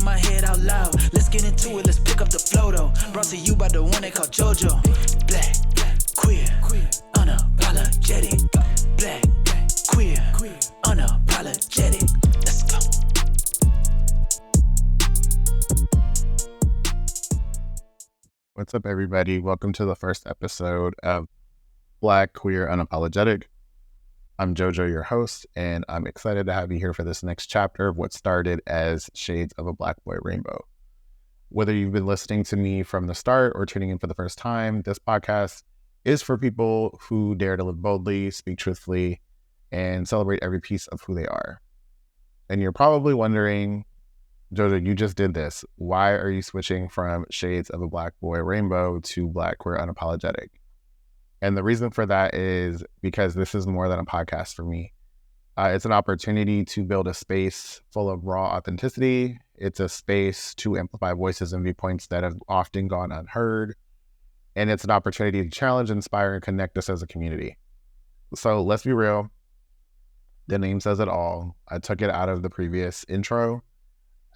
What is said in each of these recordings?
in my head out loud. Let's get into it, let's pick up the flow though. Brought to you by the one they call Jojo. Black, queer, unapologetic. Black, queer, unapologetic. Let's go. What's up, everybody? Welcome to the first episode of Black, Queer, Unapologetic. I'm Jojo, your host, and I'm excited to have you here for this next chapter of what started as Shades of a Black Boy Rainbow. Whether you've been listening to me from the start or tuning in for the first time, this podcast is for people who dare to live boldly, speak truthfully, and celebrate every piece of who they are. And you're probably wondering, Jojo, you just did this. Why are you switching from Shades of a Black Boy Rainbow to Black, Queer, Unapologetic? And the reason for that is because this is more than a podcast for me. It's an opportunity to build a space full of raw authenticity. It's a space to amplify voices and viewpoints that have often gone unheard. And it's an opportunity to challenge, inspire, and connect us as a community. So let's be real. The name says it all. I took it out of the previous intro,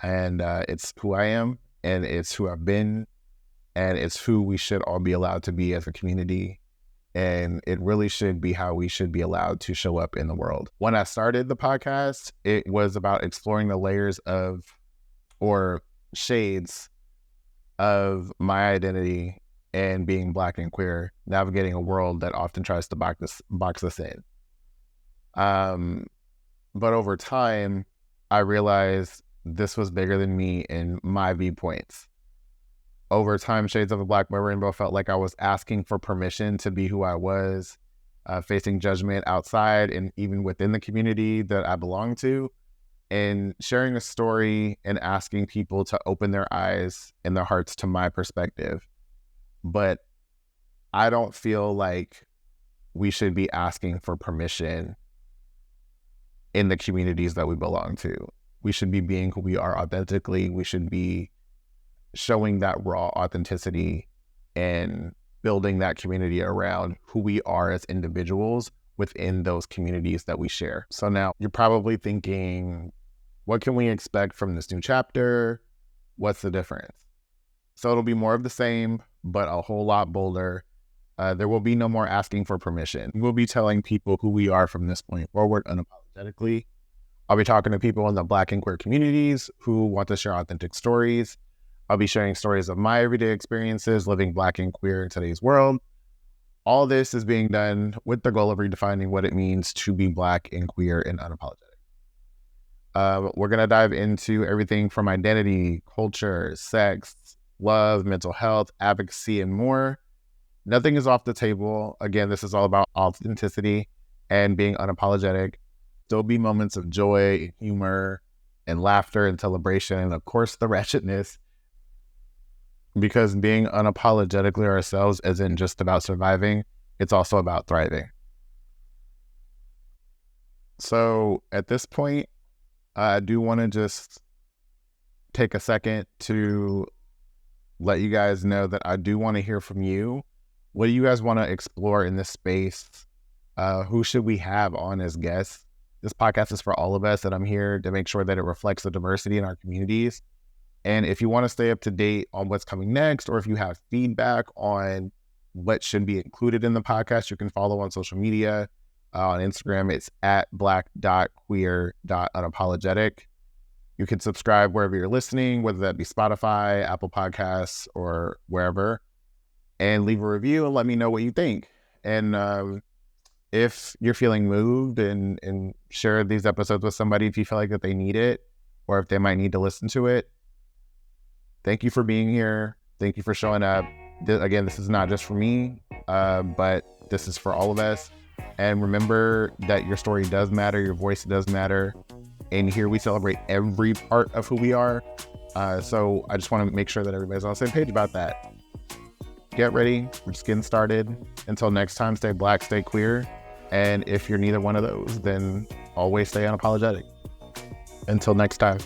and it's who I am, and it's who I've been, and it's who we should all be allowed to be as a community. And it really should be how we should be allowed to show up in the world. When I started the podcast, it was about exploring the layers of, or shades of my identity and being Black and queer, navigating a world that often tries to box us in. But over time, I realized this was bigger than me and my viewpoints. Over time, Shades of a Black Boy Rainbow felt like I was asking for permission to be who I was, facing judgment outside and even within the community that I belong to, and sharing a story and asking people to open their eyes and their hearts to my perspective. But I don't feel like we should be asking for permission in the communities that we belong to. We should be being who we are authentically. We should be showing that raw authenticity and building that community around who we are as individuals within those communities that we share. So now you're probably thinking, what can we expect from this new chapter? What's the difference? So it'll be more of the same, but a whole lot bolder. There will be no more asking for permission. We'll be telling people who we are from this point forward unapologetically. I'll be talking to people in the Black and queer communities who want to share authentic stories. I'll be sharing stories of my everyday experiences living Black and queer in today's world. All this is being done with the goal of redefining what it means to be Black and queer and unapologetic. We're going to dive into everything from identity, culture, sex, love, mental health, advocacy, and more. Nothing is off the table. Again, this is all about authenticity and being unapologetic. There'll be moments of joy, humor, and laughter and celebration, and of course, the ratchetness. Because being unapologetically ourselves isn't just about surviving, it's also about thriving. So at this point, I do want to just take a second to let you guys know that I do want to hear from you. What do you guys want to explore in this space? Who should we have on as guests? This podcast is for all of us, and I'm here to make sure that it reflects the diversity in our communities. And if you want to stay up to date on what's coming next, or if you have feedback on what should be included in the podcast, you can follow on social media. On Instagram, it's at black.queer.unapologetic. You can subscribe wherever you're listening, whether that be Spotify, Apple Podcasts, or wherever, and leave a review and let me know what you think. And if you're feeling moved, and share these episodes with somebody if you feel like that they need it, or if they might need to listen to it. Thank you for being here. Thank you for showing up. Again, this is not just for me, but this is for all of us. And remember that your story does matter, your voice does matter. And here we celebrate every part of who we are. So I just want to make sure that everybody's on the same page about that. Get ready. We're just getting started. Until next time, stay Black, stay queer. And if you're neither one of those, then always stay unapologetic. Until next time.